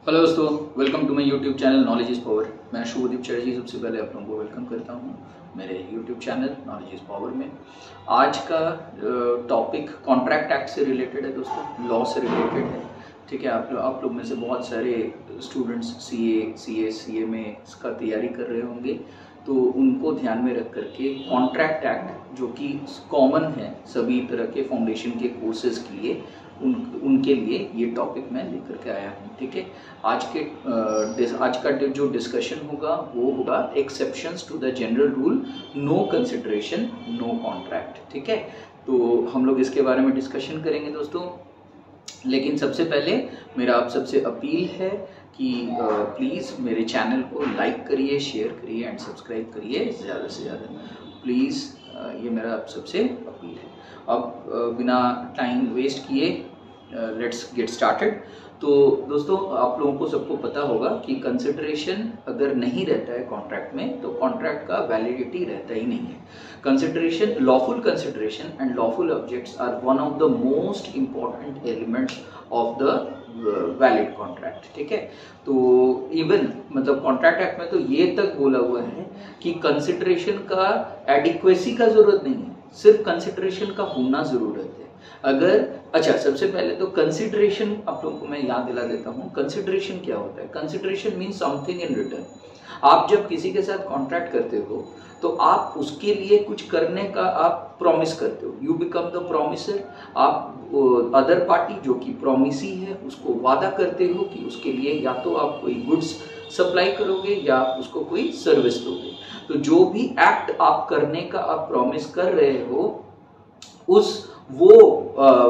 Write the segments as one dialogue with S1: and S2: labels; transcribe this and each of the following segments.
S1: Hello दोस्तों, welcome to my YouTube channel knowledge is power. मैं शुभदीप चटर्जी सबसे पहले आप लोगों को वेलकम करता हूं मेरे YouTube channel knowledge is power में। आज का टॉपिक कॉन्ट्रैक्ट एक्ट से रिलेटेड है दोस्तों, लॉ से रिलेटेड है। ठीक है, आप लोग में से बहुत सारे स्टूडेंट्स सीए में इसका तैयारी कर रहे होंगे, तो उनको ध्यान में रख करके कॉन्ट्रैक्ट एक्ट जो कि कॉमन है सभी तरह के फाउंडेशन के कोर्सेज के लिए, उनके लिए ये टॉपिक मैं लेकर के आया हूँ। ठीक है, आज का जो डिस्कशन होगा वो होगा exceptions to the general rule, no consideration no contract. ठीक है, तो हम लोग इसके बारे में डिस्कशन करेंगे दोस्तों। लेकिन सबसे पहले मेरा आप सबसे अपील है कि प्लीज़ मेरे चैनल को लाइक करिए, शेयर करिए एंड सब्सक्राइब करिए ज़्यादा से ज़्यादा प्लीज़। ये मेरा आप सबसे अपील है। अब बिना टाइम वेस्ट किए लेट्स गेट स्टार्टेड। तो दोस्तों, आप लोगों को सबको पता होगा कि कंसिडरेशन अगर नहीं रहता है कॉन्ट्रैक्ट में तो कॉन्ट्रैक्ट का वैलिडिटी रहता ही नहीं है। Consideration, lawful consideration and lawful objects are one of the most important elements of the valid contract. ठीक है, तो इवन मतलब कॉन्ट्रैक्ट एक्ट में तो ये तक बोला हुआ है कि कंसिडरेशन का एडिक्वेसी का जरूरत नहीं है, सिर्फ कंसिडरेशन का होना जरूरत है। अगर अच्छा, सबसे पहले तो कंसिडरेशन आप लोगों को मैं याद दिला देता हूँ। कंसिडरेशन क्या होता है? Consideration means something in return. आप जब किसी के साथ कॉन्ट्रैक्ट करते हो तो आप उसके लिए कुछ करने का आप प्रॉमिस करते हो, यू बिकम द प्रॉमिसर। आप अदर पार्टी जो कि प्रॉमिसी है उसको वादा करते हो कि उसके लिए या तो आप कोई गुड्स सप्लाई करोगे या उसको कोई सर्विस दोगे। तो जो भी एक्ट आप करने का आप प्रॉमिस कर रहे हो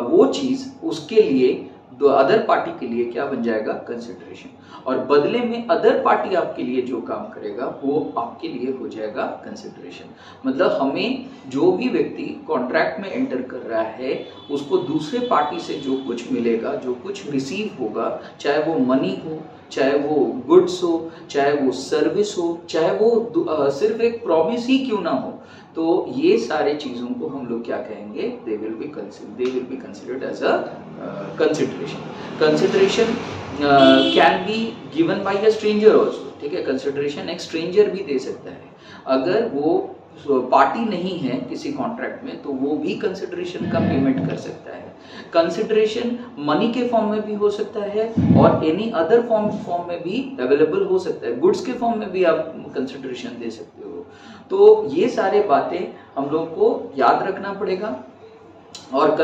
S1: वो चीज उसके लिए अदर पार्टी के लिए क्या बन जाएगा? कंसिडरेशन। और बदले में अदर पार्टी आपके लिए जो काम करेगा वो आपके लिए हो जाएगा कंसिडरेशन। मतलब हमें जो भी व्यक्ति कॉन्ट्रैक्ट में एंटर कर रहा है उसको दूसरे पार्टी से जो कुछ मिलेगा, जो कुछ रिसीव होगा, चाहे वो मनी हो, चाहे वो गुड्स हो, चाहे वो सर्विस हो, चाहे वो सिर्फ एक प्रॉमिस ही क्यों ना हो, तो ये सारे चीजों को हम लोग क्या कहेंगे? They will be considered as a consideration. Consideration can be given by a stranger also. ठीक है, कंसिडरेशन एक स्ट्रेंजर भी दे सकता है। अगर वो पार्टी नहीं है किसी कॉन्ट्रैक्ट में तो वो भी कंसिडरेशन का पेमेंट कर सकता है। कंसिडरेशन मनी के फॉर्म में भी हो सकता है और एनी अदर फॉर्म में भी अवेलेबल हो सकता है। गुड्स के फॉर्म में भी आप कंसिडरेशन दे सकते हो। तो ये सारे बातें हम लोग को याद रखना पड़ेगा। और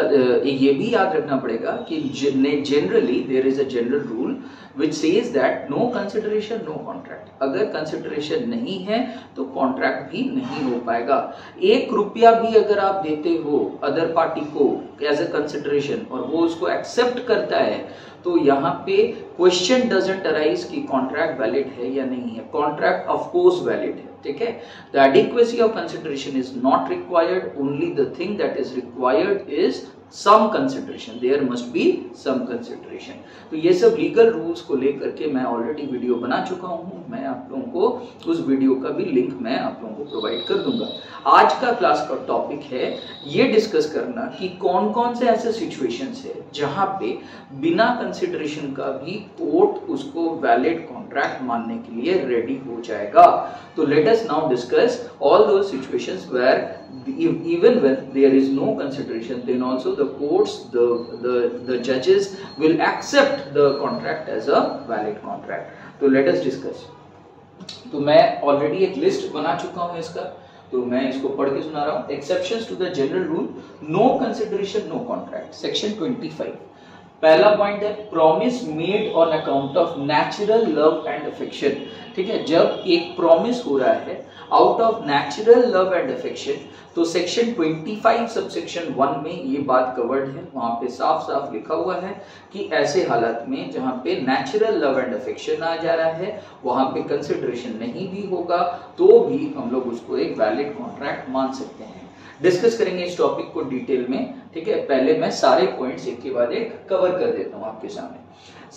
S1: ये भी याद रखना पड़ेगा कि generally there is a general rule which says that no consideration no contract. अगर कंसिडरेशन नहीं है तो कॉन्ट्रैक्ट भी नहीं हो पाएगा। 1 रुपया भी अगर आप देते हो अदर पार्टी को एज अ कंसिडरेशन और वो उसको एक्सेप्ट करता है तो यहाँ पे क्वेश्चन डजंट अराइज कि कॉन्ट्रैक्ट वैलिड है या नहीं है। कॉन्ट्रैक्ट ऑफ कोर्स वैलिड है। ठीक है, the adequacy of consideration is not required, only the thing that is required is some consideration, there must be some consideration। तो ये सब लीगल रूल्स को लेकर के मैं ऑलरेडी वीडियो बना चुका हूँ। मैं आप लोगों को उस वीडियो का भी लिंक मैं आप लोगों को प्रोवाइड कर दूंगा। आज का क्लास का टॉपिक है ये डिस्कस करना कि कौन कौन से ऐसे सिचुएशंस है जहां पे बिना कंसिडरेशन का भी कोर्ट उसको वैलिड कॉन्ट्रैक्ट मानने के लिए रेडी हो जाएगा। तो let us now discuss all those situations where even when there is no consideration, then also the courts, the judges will accept the contract as a valid contract। तो let us discuss। तो मैं already एक list बना चुका हूं इसका, तो मैं इसको पढ़ के सुना रहा हूं। Exceptions to the general rule, no consideration no contract. Section 25 पहला पॉइंट है promise made on account of natural love and affection. ठीक है, जब एक प्रॉमिस हो रहा है out of natural love and affection तो सेक्शन 25 सबसेक्शन 1 में ये बात कवर्ड है। वहां पे साफ साफ लिखा हुआ है कि ऐसे हालत में जहां पे नेचुरल लव एंड अफेक्शन आ जा रहा है वहां पे कंसिडरेशन नहीं भी होगा तो भी हम लोग उसको एक वैलिड कॉन्ट्रैक्ट मान सकते हैं। डिस्कस करेंगे इस टॉपिक को डिटेल में। ठीक है, पहले मैं सारे पॉइंट्स एक के बाद एक कवर कर देता हूं आपके सामने।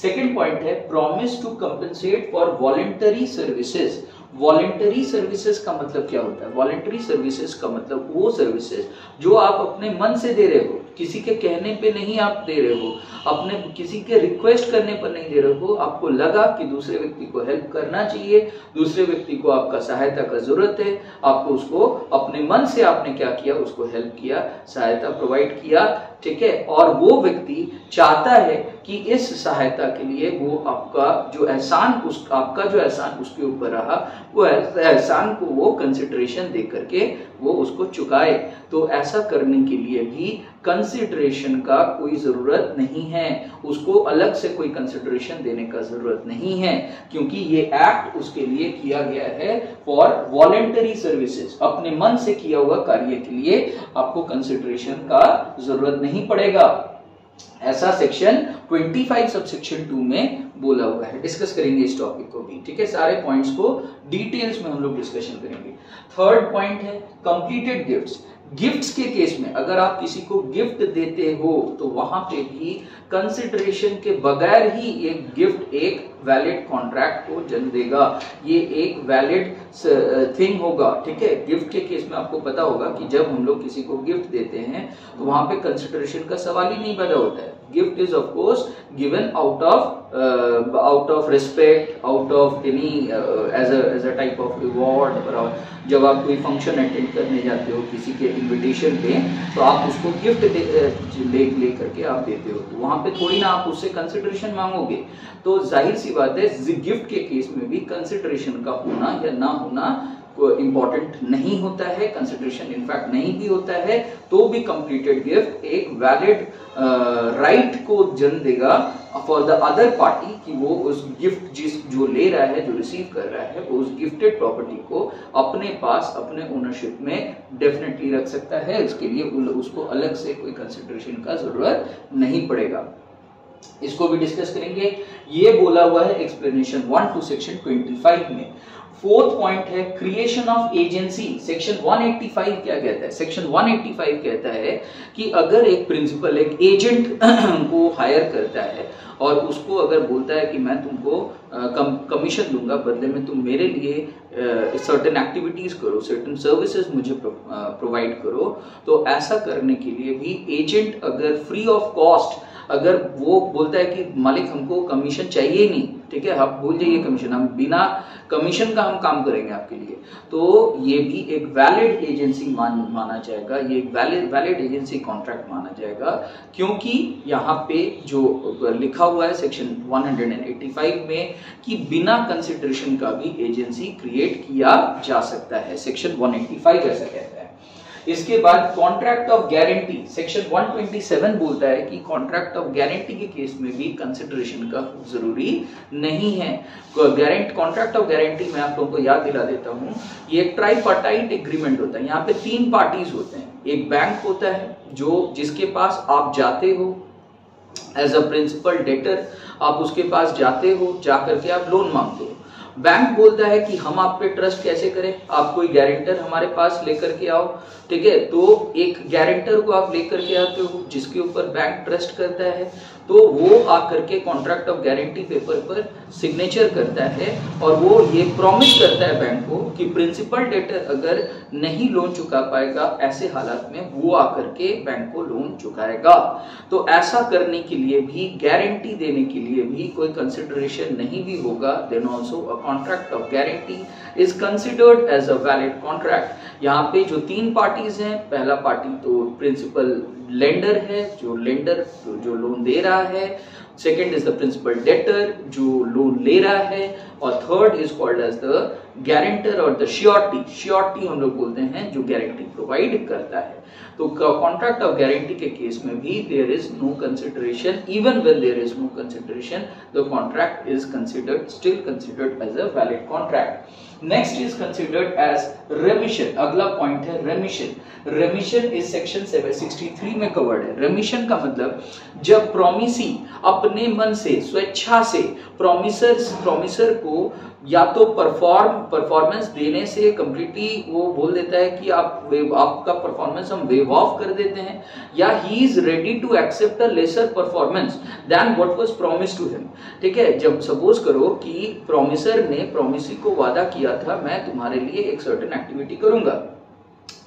S1: सेकंड पॉइंट है promise to compensate for voluntary services. Voluntary services का मतलब क्या होता है? वॉलंटरी सर्विसेज का मतलब वो सर्विसेज जो आप अपने मन से दे रहे हो। किसी के कहने पे नहीं आप दे रहे हो, अपने किसी के रिक्वेस्ट करने पर नहीं दे रहे हो, आपको लगा कि दूसरे व्यक्ति को हेल्प करना चाहिए, दूसरे व्यक्ति को आपका सहायता का जरूरत है, आपको उसको अपने मन से आपने क्या किया, उसको हेल्प किया, सहायता प्रोवाइड किया, ठीक है। और वो व्यक्ति चाहता है कि इस सहायता के लिए वो आपका जो एहसान उसके ऊपर रहा, वो एहसान को वो कंसिडरेशन दे करके वो उसको चुकाए। तो ऐसा करने के लिए भी कंसिडरेशन का कोई जरूरत नहीं है, उसको अलग से कोई कंसिडरेशन देने का जरूरत नहीं है, क्योंकि ये एक्ट उसके लिए किया गया है फॉर वॉलेंटरी सर्विसेज, अपने मन से किया हुआ कार्य के लिए आपको कंसिडरेशन का जरूरत नहीं पड़ेगा। ऐसा सेक्शन 25 सबसेक्शन 2 में बोला हुआ है। डिस्कस करेंगे इस टॉपिक को भी, ठीक है। सारे पॉइंट्स को डिटेल्स में हम लोग डिस्कशन करेंगे। थर्ड पॉइंट है कंप्लीटेड गिफ्ट्स। गिफ्ट्स के केस में अगर आप किसी को गिफ्ट देते हो तो वहां पे भी कंसिडरेशन के बगैर ही एक गिफ्ट एक वैलिड कॉन्ट्रैक्ट को जन्म देगा, ये एक वैलिड थिंग होगा, ठीक है। गिफ्ट के केस में आपको पता होगा कि जब हम लोग किसी को गिफ्ट देते हैं तो वहां पे कंसिडरेशन का सवाल ही नहीं पैदा होता है। Gift is of course given out of respect, out of any as a type of reward. जब आप कोई फंक्शन अटेंड करने जाते हो किसी के इनविटेशन पे, तो आप उसको गिफ्ट ले करके आप देते हो, तो वहां पे थोड़ी ना आप उससे कंसिडरेशन मांगोगे। तो जाहिर सी बात है गिफ्ट के केस में भी कंसिडरेशन का होना या ना होना इंपॉर्टेंट नहीं होता है, कंसिडरेशन इनफैक्ट नहीं भी होता है, तो भी कंप्लीटेड गिफ्ट एक वैलिड राइट को जन्म देगा फॉर द अदर पार्टी कि वो उस गिफ्ट जो ले रहा है, जो रिसीव कर रहा है, वो उस गिफ्टेड प्रॉपर्टी को अपने पास, अपने ओनरशिप में डेफिनेटली रख सकता है। इसके लिए उसको अलग से कोई कंसिडरेशन का जरूरत नहीं पड़ेगा। इसको भी डिस्कस करेंगे। ये बोला हुआ है एक्सप्लेनेशन 1 टू सेक्शन 25 में। फोर्थ पॉइंट है क्रिएशन ऑफ एजेंसी। सेक्शन 185 क्या कहता है? सेक्शन 185 कहता है कि अगर एक प्रिंसिपल एक एजेंट को हायर करता है और उसको अगर बोलता है कि मैं तुमको कमीशन दूंगा, बदले में तुम मेरे लिए सर्टेन एक्टिविटीज करो, सर्टेन सर्विसेज मुझे प्रोवाइड करो, तो ऐसा करने के लिए भी एजेंट अगर फ्री ऑफ कॉस्ट अगर वो बोलता है कि मालिक हमको कमीशन चाहिए ही नहीं, ठीक है, आप भूल जाइए कमीशन, हम बिना कमीशन का हम काम करेंगे आपके लिए, तो ये भी एक वैलिड एजेंसी माना जाएगा, ये एक वैलिड एजेंसी कॉन्ट्रैक्ट माना जाएगा, क्योंकि यहाँ पे जो लिखा हुआ है सेक्शन 185 में कि बिना कंसिडरेशन का भी एजेंसी क्रिएट किया जा सकता है। सेक्शन 185 ऐसा कहता है। इसके बाद कॉन्ट्रैक्ट ऑफ गारंटी, सेक्शन 127 बोलता है कि कॉन्ट्रैक्ट ऑफ गारंटी के केस में भी कंसिडरेशन का जरूरी नहीं है। कॉन्ट्रैक्ट ऑफ गारंटी में आप लोगों को याद दिला देता हूं, ये एक ट्राइपार्टाइट एग्रीमेंट होता है। यहाँ पे 3 पार्टीज होते हैं। एक बैंक होता है जिसके पास आप जाते हो एज अ प्रिंसिपल डेटर, आप उसके पास जाते हो, जाकर के आप लोन मांगते हो। बैंक बोलता है कि हम आप पे ट्रस्ट कैसे करें, आप कोई गारंटर हमारे पास लेकर के आओ, ठीक है। तो एक गारंटर को आप लेकर के आते हो जिसके ऊपर बैंक ट्रस्ट करता है, तो वो आकर के कॉन्ट्रैक्ट ऑफ गारंटी पेपर पर सिग्नेचर करता है और वो ये प्रॉमिस करता है बैंक को कि प्रिंसिपल डेटर अगर नहीं लोन चुका पाएगा, ऐसे हालात में वो आकर के बैंक को लोन चुकाएगा। तो ऐसा करने के लिए भी, गारंटी देने के लिए भी कोई कंसिडरेशन नहीं भी होगा, then also a contract of guarantee is considered as a valid contract. यहाँ पे जो 3 पार्टीज हैं, पहला पार्टी तो प्रिंसिपल लेंडर है, जो लोन दे रहा है, second is the principal debtor जो लोन ले रहा है, और third is called as the guarantor और द श्योरिटी हम लोग बोलते हैं जो गारंटी प्रोवाइड करता है। तो कॉन्ट्रैक्ट ऑफ गारंटी के केस में भी there is no consideration, even when there is no consideration the contract is still considered as a valid contract. Next is considered as remission. अगला पॉइंट है रेमिशन। रेमिशन is section 763 में covered है। रेमिशन का मतलब जब प्रॉमिसी अपने मन से, स्वेच्छा से प्रॉमिसर को या तो परफॉर्मेंस देने से कंप्लीटली वो बोल देता है कि आपका परफॉर्मेंस हम वेव ऑफ कर देते हैं, या he is ready to accept a lesser performance than what was promised to him, ठीक है। जब सपोज करो कि प्रॉमिसर ने प्रॉमिसी को वादा किया था मैं तुम्हारे लिए एक सर्टेन एक्टिविटी करूंगा,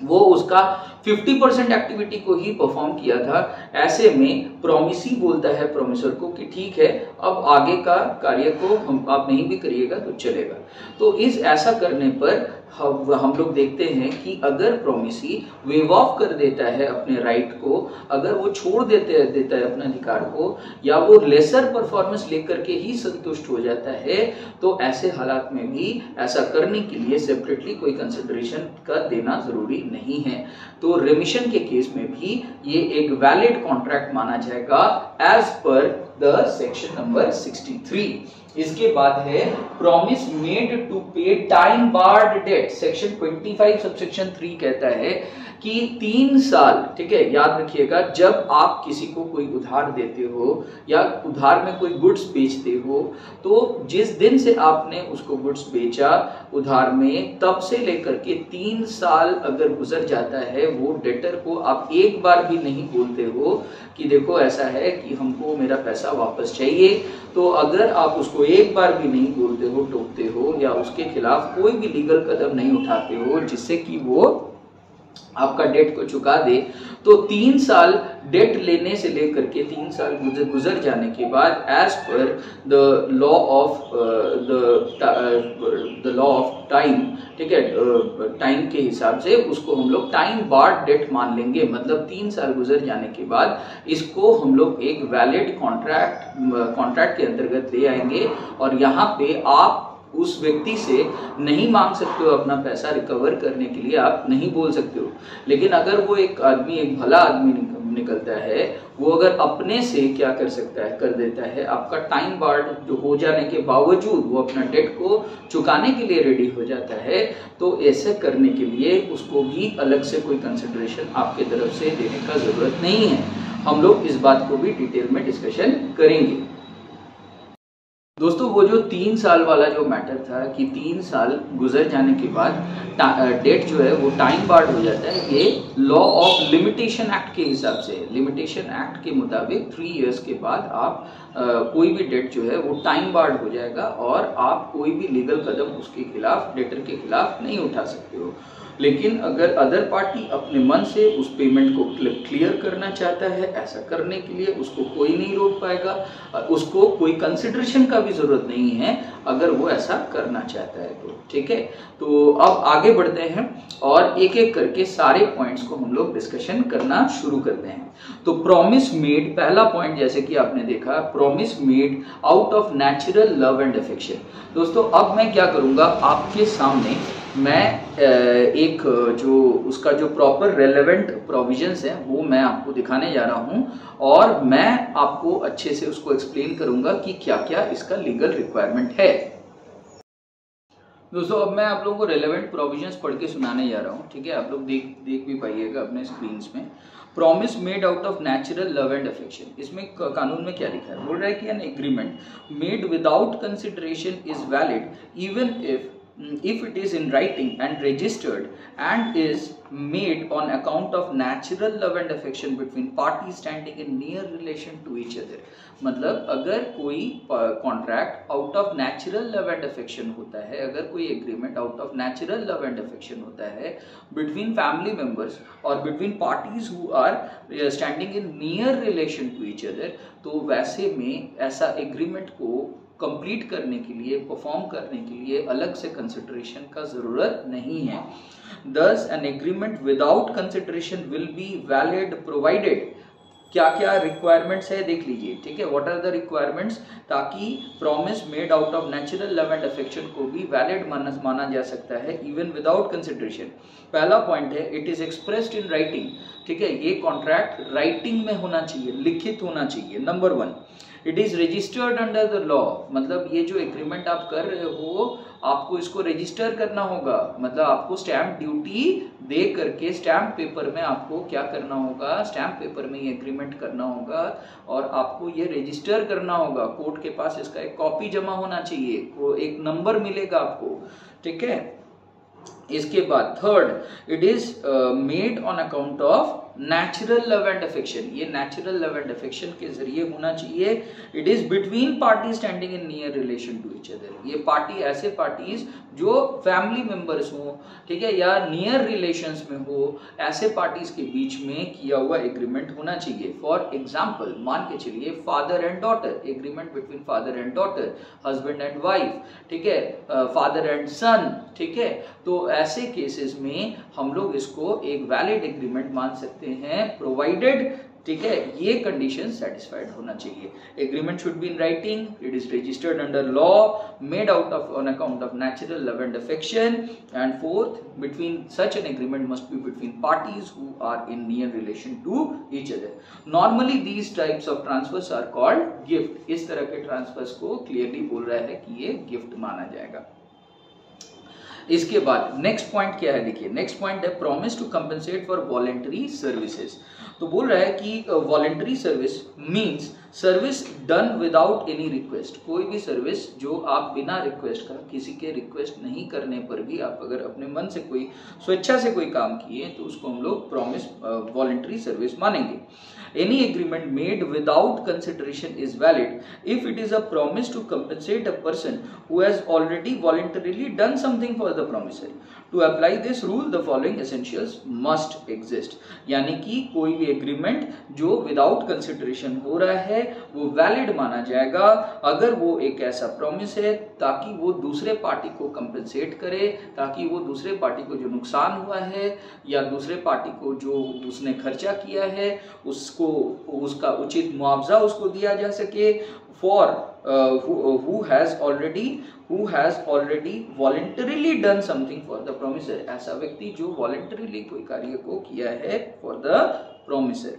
S1: वो उसका 50% एक्टिविटी को ही परफॉर्म किया था। ऐसे में प्रोमिसी बोलता है प्रोमिसर को कि ठीक है, अब आगे का कार्य को आप नहीं भी करिएगा तो चलेगा। तो ऐसा करने पर हम लोग देखते हैं कि अगर प्रोमिसी वेव ऑफ कर देता है अपने राइट को, अगर वो छोड़ देता है अपने अधिकार को, या वो लेसर परफॉर्मेंस लेकर के ही संतुष्ट हो जाता है, तो ऐसे हालात में भी ऐसा करने के लिए सेपरेटली कोई कंसिडरेशन का देना जरूरी नहीं है। तो रेमिशन के केस में भी ये एक वैलिड कॉन्ट्रैक्ट माना जाएगा as per the section number 63। इसके बाद है promise made to pay time barred debt. Section 25 subsection 3 कहता है कि 3 साल, ठीक है, याद रखिएगा, जब आप किसी को कोई उधार देते हो या उधार में कोई गुड्स बेचते हो, तो जिस दिन से आपने उसको गुड्स बेचा उधार में, तब से लेकर के 3 साल अगर गुजर जाता है, वो डेटर को आप एक बार भी नहीं बोलते हो कि देखो ऐसा है कि हमको मेरा पैसा वापस चाहिए, तो अगर आप उसको एक बार भी नहीं बोलते हो, टोकते हो, या उसके खिलाफ कोई भी लीगल कदम नहीं उठाते हो जिससे कि वो आपका डेट को चुका दे, तो 3 साल डेट लेने से लेकर के 3 साल गुजर जाने के बाद as per the law of time, ठीक है, टाइम के हिसाब से उसको हम लोग टाइम बार्ड डेट मान लेंगे। मतलब 3 साल गुजर जाने के बाद इसको हम लोग एक वैलिड कॉन्ट्रैक्ट के अंतर्गत ले आएंगे, और यहाँ पे आप उस व्यक्ति से नहीं मांग सकते हो अपना पैसा रिकवर करने के लिए, आप नहीं बोल सकते हो। लेकिन अगर वो एक भला आदमी निकलता है, वो अगर अपने से क्या कर देता है, आपका टाइम बार्ड जो हो जाने के बावजूद वो अपना डेट को चुकाने के लिए रेडी हो जाता है, तो ऐसे करने के लिए उसको भी अलग से कोई कंसिडरेशन आपके तरफ से देने का जरूरत नहीं है। हम लोग इस बात को भी डिटेल में डिस्कशन करेंगे। दोस्तों, वो जो 3 साल वाला जो मैटर था कि 3 साल गुजर जाने के बाद डेट जो है वो टाइम बार्ड हो जाता है, ये लॉ ऑफ लिमिटेशन एक्ट के हिसाब से, लिमिटेशन एक्ट के मुताबिक 3 इयर्स के बाद आप कोई भी डेट जो है वो टाइम बार्ड हो जाएगा, और आप कोई भी लीगल कदम उसके खिलाफ, डेटर के खिलाफ नहीं उठा सकते हो। लेकिन अगर अदर पार्टी अपने मन से उस पेमेंट को क्लियर करना चाहता है, ऐसा करने के लिए उसको कोई नहीं रोक पाएगा, उसको कोई कंसिडरेशन का भी जरूरत नहीं है अगर वो ऐसा करना चाहता है तो, ठीक है। तो अब आगे बढ़ते हैं और एक एक करके सारे पॉइंट्स को हम लोग डिस्कशन करना शुरू करते हैं। तो प्रॉमिस मेड, पहला पॉइंट जैसे कि आपने देखा, promise made out of natural love and affection. दोस्तों, अब मैं क्या करूंगा, आपके सामने मैं एक जो उसका जो प्रॉपर रेलेवेंट प्रोविजंस है वो मैं आपको दिखाने जा रहा हूं, और मैं आपको अच्छे से उसको एक्सप्लेन करूंगा कि क्या क्या इसका लीगल रिक्वायरमेंट है। दोस्तों, अब मैं आप लोगों को रेलेवेंट प्रोविजंस पढ़ के सुनाने जा रहा हूं, ठीक है। आप लोग देख भी पाइएगा अपने स्क्रीन में। Promise made out of natural love and affection, इसमें कानून में क्या लिखा है, बोल रहा है कि an agreement made without consideration is valid even if it is in writing and registered and is made on account of natural love and affection between parties standing in near relation to each other। मतलब अगर कोई contract out of natural love and affection होता है, अगर कोई agreement out of natural love and affection होता है between family members और between parties who are standing in near relation to each other, तो वैसे में ऐसा एग्रीमेंट को कंप्लीट करने के लिए, परफॉर्म करने के लिए अलग से कंसिडरेशन का जरूरत नहीं है। Thus, an agreement without consideration will be valid provided। क्या क्या रिक्वायरमेंट्स है देख लीजिए, ठीक है। व्हाट आर द रिक्वायरमेंट्स, ताकि promise made out of natural love and affection को भी वैलिड माना जा सकता है इवन विदाउट कंसिडरेशन। पहला पॉइंट है, it is expressed in writing, ठीक है। ये कॉन्ट्रैक्ट राइटिंग में होना चाहिए, लिखित होना चाहिए। Number 1, it is registered under the law, मतलब ये जो एग्रीमेंट आप कर रहे हो आपको इसको रजिस्टर करना होगा, मतलब आपको स्टैंप ड्यूटी दे करके स्टैंप पेपर में आपको क्या करना होगा, स्टैंप पेपर में ये एग्रीमेंट करना होगा और आपको ये रजिस्टर करना होगा। कोर्ट के पास इसका एक कॉपी जमा होना चाहिए, एक नंबर मिलेगा आपको, ठीक है। इसके बाद third, it is made on account of natural love and affection, ये नेचुरल लव एंड अफेक्शन के जरिए होना चाहिए। It is between party standing in near relation to each other, ये पार्टी ऐसे पार्टीज जो फैमिली मेंबर्स हो, ठीक है, या नियर रिलेशंस में हो, ऐसे पार्टीज के बीच में किया हुआ एग्रीमेंट होना चाहिए। फॉर एग्जाम्पल मान के चलिए father and daughter, agreement between father and daughter, husband and wife, ठीक है, फादर एंड सन, ठीक है। तो ऐसे केसेस में हम लोग इसको एक वैलिड एग्रीमेंट मान सकते हैं, प्रोवाइडेड, ठीक है, ये कंडीशन सेटिस्फाइड होना चाहिए। Agreement should be in writing, it is registered under law, made out of on account of natural love and affection, and fourth, between such an agreement must be between parties who are in near relation to each other. Normally these types of transfers are called gift. इस तरह के transverse को clearly बोल रहा है कि ये gift माना जाएगा। इसके बाद नेक्स्ट पॉइंट क्या है, देखिए नेक्स्ट पॉइंट है promise to compensate for voluntary services. तो बोल रहा है कि voluntary service means service done without any request, कोई भी सर्विस जो आप बिना रिक्वेस्ट का, किसी के रिक्वेस्ट नहीं करने पर भी आप अगर अपने मन से कोई स्वेच्छा से कोई काम किए तो उसको हम लोग प्रॉमिस वॉलेंटरी सर्विस मानेंगे। Any agreement made without consideration is valid if it is a promise to compensate a person who has already voluntarily done something for the promisor. To apply this rule, the following essentials must exist. यानी कि कोई भी agreement जो without consideration हो रहा है वो valid माना जाएगा अगर वो एक ऐसा प्रॉमिस है ताकि वो दूसरे पार्टी को कंपनसेट करे, ताकि वो दूसरे पार्टी को जो नुकसान हुआ है या दूसरे पार्टी को जो उसने खर्चा किया है उसको उसका उचित मुआवजा उसको दिया जा सके। For who has already voluntarily done something for the promiser, ऐसा व्यक्ति जो voluntarily कोई कार्य को किया है for the promiser।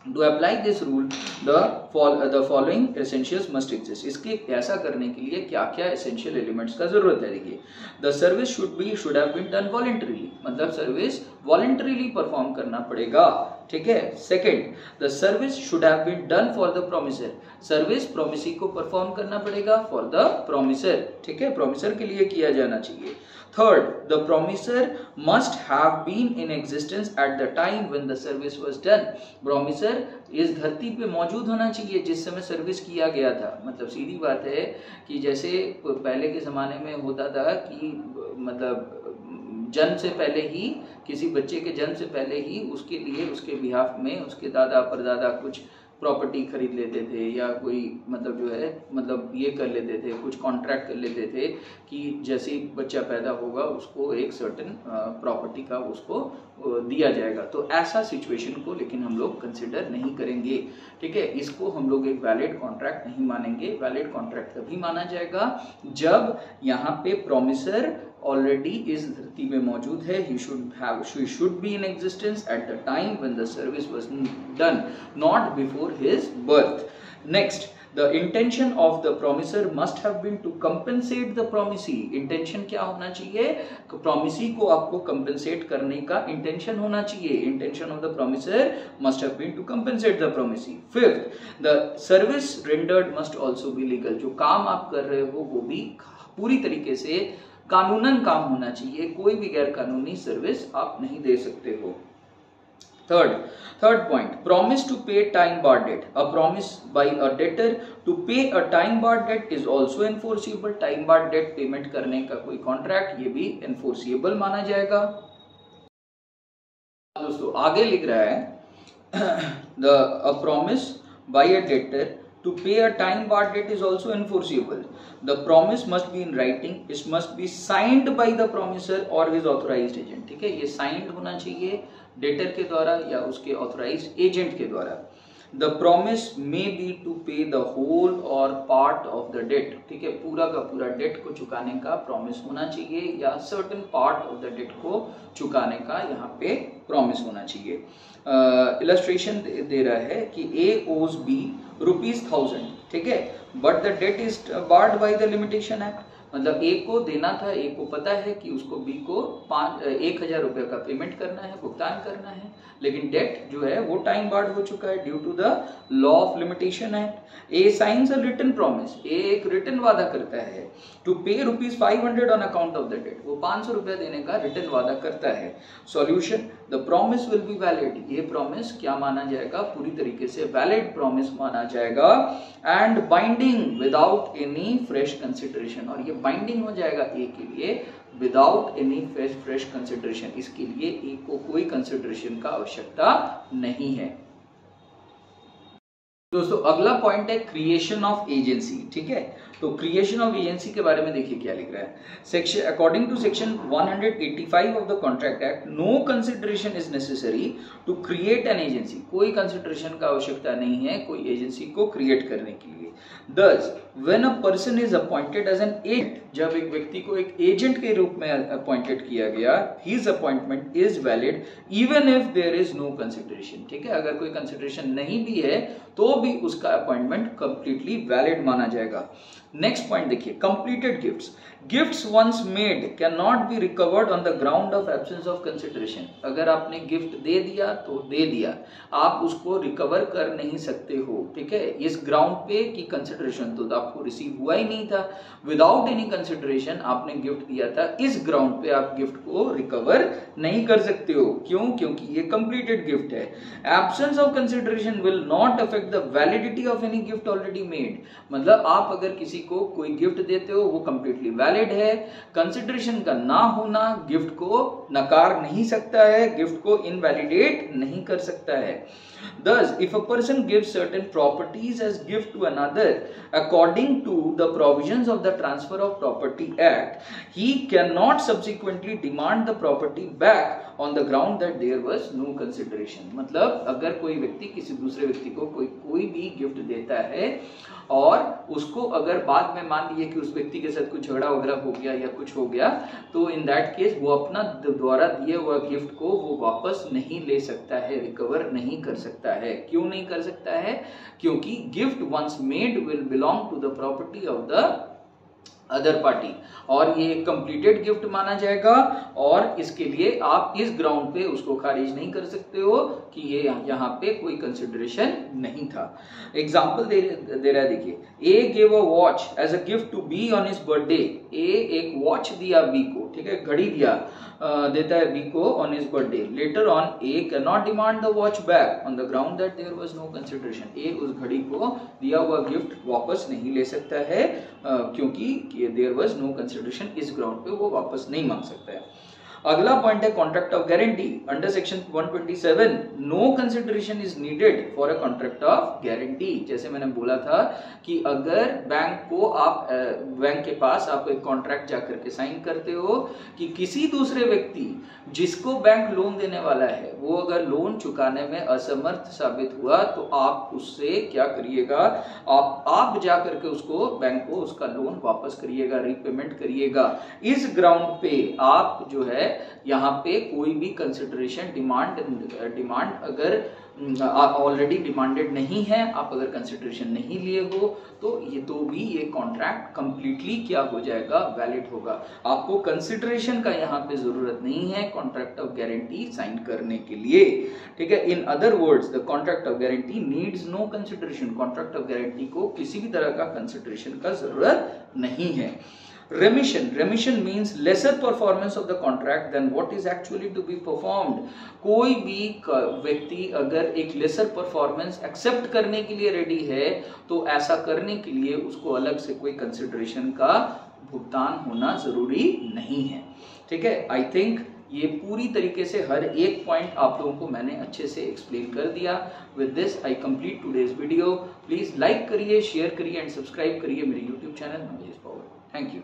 S1: To apply this rule, the following essentials must exist. इसके ऐसा करने के लिए क्या क्या essential elements का जरूरत है, देखिए the service should have been done voluntarily, मतलब सर्विस voluntarily परफॉर्म करना पड़ेगा, ठीक है। Second, the service should have been done for the promiser, service promisee को परफॉर्म करना पड़ेगा फॉर द प्रोमिसर, ठीक है, प्रोमिसर के लिए किया जाना चाहिए। Third, the promisor must have been in existence at the time when the service was done, promisor इस धरती पे मौजूद होना चाहिए जिस समय सर्विस किया गया था। मतलब सीधी बात है कि जैसे पहले के जमाने में होता था कि मतलब जन्म से पहले ही, किसी बच्चे के जन्म से पहले ही उसके लिए उसके बिहाफ में उसके दादा परदादा कुछ प्रॉपर्टी खरीद लेते थे या कोई मतलब जो है मतलब ये कर लेते थे, कुछ कॉन्ट्रैक्ट कर लेते थे कि जैसे ही बच्चा पैदा होगा उसको एक सर्टेन प्रॉपर्टी का उसको दिया जाएगा। तो ऐसा सिचुएशन को लेकिन हम लोग कंसिडर नहीं करेंगे, ठीक है, इसको हम लोग एक वैलिड कॉन्ट्रैक्ट नहीं मानेंगे। वैलिड कॉन्ट्रैक्ट तभी माना जाएगा जब यहाँ पे प्रोमिसर ऑलरेडी इस धरती में मौजूद है, he should be in existence at the time when the service was done, not before his birth. Next, the intention of the promisor must have been to compensate the promisee. Intention क्या होना चाहिए, promisee को आपको compensate करने का intention होना चाहिए। Intention of the promisor must have been to compensate the promisee. Fifth, the service rendered must also be legal. जो काम आप कर रहे हो वो भी पूरी तरीके से कानूनन काम होना चाहिए, कोई भी गैर कानूनी सर्विस आप नहीं दे सकते हो। Third point, promise to pay time bar debt, a promise by a debtor to pay a time bar debt is also enforceable. Time bar debt payment करने का कोई कॉन्ट्रैक्ट ये भी एनफोर्सिबल माना जाएगा। दोस्तों आगे लिख रहा है a promise by a debtor to pay a time bar debt is also enforceable. The promise must be in writing. It must be signed by the promisor or his authorized agent. ठीक है, ये signed होना चाहिए debtor के द्वारा या उसके authorized agent के द्वारा। The promise may be to pay the whole or part of the debt. ठीक है, पूरा का पूरा डेट को चुकाने का प्रॉमिस होना चाहिए या certain part of the debt को चुकाने का यहाँ पे प्रॉमिस होना चाहिए। इलस्ट्रेशन दे रहा है कि A owes B ₹1000, ठीक है, but the debt is barred by the limitation act. मतलब ए को देना था, ए को पता है कि उसको बी को 1,000 रुपये का पेमेंट करना है, भुगतान करना है, लेकिन डेट जो है वो टाइम बार्ड हो चुका है due to the law of limitation act. A signs a written promise, A एक रिटन वादा करता है to pay ₹500 on account of the debt, वो 500 रुपया देने का रिटन वादा करता है। Solution, the promise will be valid, ये प्रॉमिस क्या माना जाएगा, पूरी तरीके से वैलिड प्रॉमिस माना जाएगा and binding without any fresh consideration, और ये बाइंडिंग हो जाएगा ए के लिए विदाउट एनी फ्रेश कंसिडरेशन, इसके लिए ए को कोई कंसिडरेशन का आवश्यकता नहीं है। दोस्तों अगला पॉइंट है क्रिएशन ऑफ एजेंसी, ठीक है। तो क्रिएशन ऑफ एजेंसी के बारे में देखिए क्या लिख रहा है, section according to section 185 of the contract act, no consideration is necessary to create an agency, कोई कंसिडरेशन का आवश्यकता नहीं है कोई एजेंसी को क्रिएट करने के लिए। Thus when a person is appointed as an agent, जब एक व्यक्ति को एक एजेंट के रूप में अपॉइंटेड किया गया, his appointment is valid even if there is no consideration, ठीक है। अगर कोई कंसिडरेशन नहीं भी है तो भी उसका अपॉइंटमेंट कंप्लीटली वैलिड माना जाएगा। नेक्स्ट पॉइंट देखिए, completed gifts, gifts once made can not be recovered on the ground of absence of consideration, अगर आपने गिफ्ट दे दिया तो दे दिया, आप उसको रिकवर कर नहीं सकते हो, ठीक है, इस ग्राउंड पे कि कंसिडरेशन तो आपको रिसीव हुआ ही नहीं था, विदाउट एनी कंसिडरेशन आपने गिफ्ट दिया था, इस ग्राउंड पे आप गिफ्ट को रिकवर नहीं कर सकते हो। क्यों? क्योंकि ये कंप्लीटेड गिफ्ट है। Absence of consideration will not affect the validity of any gift already made, मतलब आप अगर किसी को कोई गिफ्ट देते हो वो कंप्लीटली वैलिड है, कंसिडरेशन का ना होना गिफ्ट को नकार नहीं सकता है, गिफ्ट को इनवैलिडेट नहीं कर सकता है। Thus, if a person gives certain properties as gift to another according to the provisions of the Transfer of Property Act, he cannot subsequently demand the property back on the ground that there was no consideration। मतलब अगर कोई व्यक्ति किसी दूसरे व्यक्ति को कोई भी गिफ्ट देता है और उसको अगर बाद में मान लिया कि उस व्यक्ति के साथ कुछ झगड़ा वगैरह हो गया या कुछ हो गया, तो इन दैट केस वो अपना द्वारा दिए हुआ गिफ्ट को वो वापस नहीं ले सकता है, रिकवर नहीं कर सकता है। क्यों नहीं कर सकता है? क्योंकि gift once made will belong to the property of the other party, और ये कंप्लीटेड गिफ्ट माना जाएगा, और इसके लिए आप इस ग्राउंड पे उसको खारिज नहीं कर सकते हो कि ये यहाँ पे कोई कंसिडरेशन नहीं था। एग्जाम्पल दे रहा है, देखिए, A give a watch as a gift to B on his birthday, A एक वॉच दिया बी को, ठीक है, घड़ी देता है बी को on his birthday, later on A can not demand the watch back on the ground that there was no consideration, A उस घड़ी को दिया हुआ गिफ्ट वापस नहीं ले सकता है क्योंकि देयर वाज नो कंसिडरेशन, इस ग्राउंड पे वो वापस नहीं मांग सकता है। अगला पॉइंट है contract of guarantee, under section 127 no consideration is needed for a contract of guarantee. जैसे मैंने बोला था कि अगर बैंक के पास आप एक कॉन्ट्रैक्ट जाकर के साइन करते हो कि किसी दूसरे व्यक्ति जिसको बैंक लोन देने वाला है वो अगर लोन चुकाने में असमर्थ साबित हुआ, तो आप उससे क्या करिएगा, आप जा करके उसको बैंक को उसका लोन वापस करिएगा, रीपेमेंट करिएगा। इस ग्राउंड पे आप जो है यहाँ पे कोई भी कंसिडरेशन डिमांड अगर ऑलरेडी डिमांडेड नहीं है, आप अगर कंसिडरेशन नहीं लिए हो, तो भी ये कॉन्ट्रैक्ट कंप्लीटली क्या हो जाएगा, वैलिड होगा। आपको कंसिडरेशन का यहाँ पे जरूरत नहीं है कॉन्ट्रैक्ट ऑफ गारंटी साइन करने के लिए, ठीक है। In other words, the contract of guarantee needs no consideration, contract of guarantee को किसी भी तरह का कंसिडरेशन का जरूरत नहीं है। Remission means lesser performance of the contract than what is actually to be performed। कोई भी व्यक्ति अगर एक lesser performance accept करने के लिए रेडी है, तो ऐसा करने के लिए उसको अलग से कोई consideration का भुगतान होना जरूरी नहीं है, ठीक है। I think ये पूरी तरीके से हर एक पॉइंट आप लोगों को मैंने अच्छे से एक्सप्लेन कर दिया। With this I complete today's video. Please like करिए, शेयर करिए एंड सब्सक्राइब करिए मेरे YouTube channel knowledge power. Thank you.